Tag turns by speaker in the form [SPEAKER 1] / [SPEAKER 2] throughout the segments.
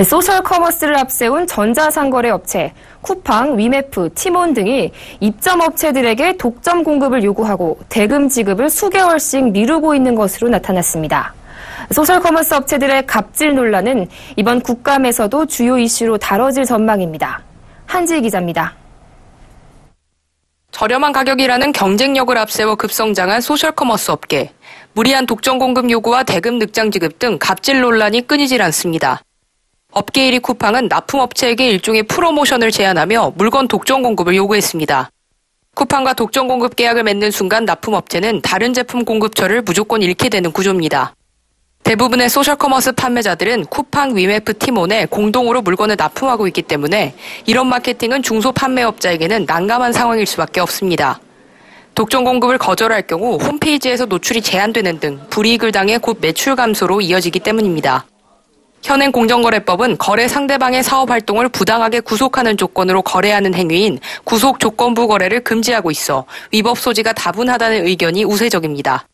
[SPEAKER 1] 소셜 커머스를 앞세운 전자상거래 업체, 쿠팡, 위메프, 티몬 등이 입점 업체들에게 독점 공급을 요구하고 대금 지급을 수개월씩 미루고 있는 것으로 나타났습니다. 소셜 커머스 업체들의 갑질 논란은 이번 국감에서도 주요 이슈로 다뤄질 전망입니다. 한지희 기자입니다.
[SPEAKER 2] 저렴한 가격이라는 경쟁력을 앞세워 급성장한 소셜커머스 업계. 무리한 독점 공급 요구와 대금 늑장 지급 등 갑질 논란이 끊이질 않습니다. 업계 1위 쿠팡은 납품업체에게 일종의 프로모션을 제안하며 물건 독점 공급을 요구했습니다. 쿠팡과 독점 공급 계약을 맺는 순간 납품업체는 다른 제품 공급처를 무조건 잃게 되는 구조입니다. 대부분의 소셜커머스 판매자들은 쿠팡, 위메프, 티몬에 공동으로 물건을 납품하고 있기 때문에 이런 마케팅은 중소판매업자에게는 난감한 상황일 수밖에 없습니다. 독점 공급을 거절할 경우 홈페이지에서 노출이 제한되는 등 불이익을 당해 곧 매출 감소로 이어지기 때문입니다. 현행 공정거래법은 거래 상대방의 사업 활동을 부당하게 구속하는 조건으로 거래하는 행위인 구속 조건부 거래를 금지하고 있어 위법 소지가 다분하다는 의견이 우세적입니다.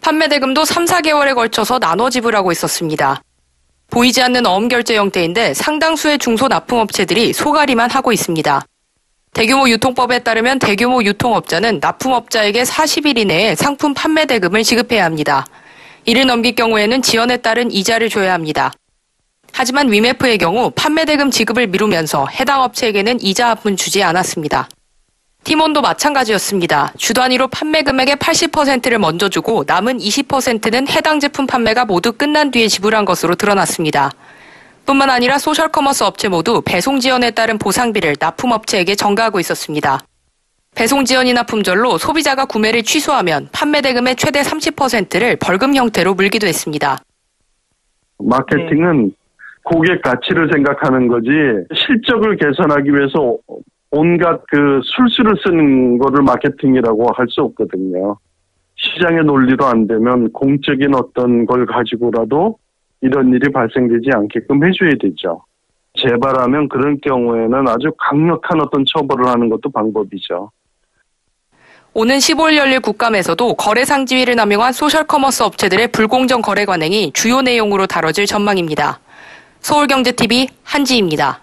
[SPEAKER 2] 판매 대금도 3, 4개월에 걸쳐서 나눠 지불하고 있었습니다. 보이지 않는 어음 결제 형태인데 상당수의 중소 납품업체들이 소가리만 하고 있습니다. 대규모 유통법에 따르면 대규모 유통업자는 납품업자에게 40일 이내에 상품 판매 대금을 지급해야 합니다. 이를 넘길 경우에는 지연에 따른 이자를 줘야 합니다. 하지만 위메프의 경우 판매 대금 지급을 미루면서 해당 업체에게는 이자 한 푼 주지 않았습니다. 티몬도 마찬가지였습니다. 주 단위로 판매 금액의 80%를 먼저 주고 남은 20%는 해당 제품 판매가 모두 끝난 뒤에 지불한 것으로 드러났습니다. 뿐만 아니라 소셜커머스 업체 모두 배송 지연에 따른 보상비를 납품업체에게 전가하고 있었습니다. 배송 지연이나 품절로 소비자가 구매를 취소하면 판매 대금의 최대 30%를 벌금 형태로 물기도 했습니다.
[SPEAKER 3] 마케팅은 고객 가치를 생각하는 거지 실적을 개선하기 위해서 온갖 술수를 쓰는 거를 마케팅이라고 할 수 없거든요. 시장의 논리로 안 되면 공적인 어떤 걸 가지고라도 이런 일이 발생되지 않게끔 해줘야 되죠. 재발하면 그런 경우에는 아주 강력한 어떤 처벌을 하는 것도 방법이죠.
[SPEAKER 2] 오는 15일 열릴 국감에서도 거래상 지위를 남용한 소셜커머스 업체들의 불공정 거래 관행이 주요 내용으로 다뤄질 전망입니다. 서울경제TV 한지희입니다.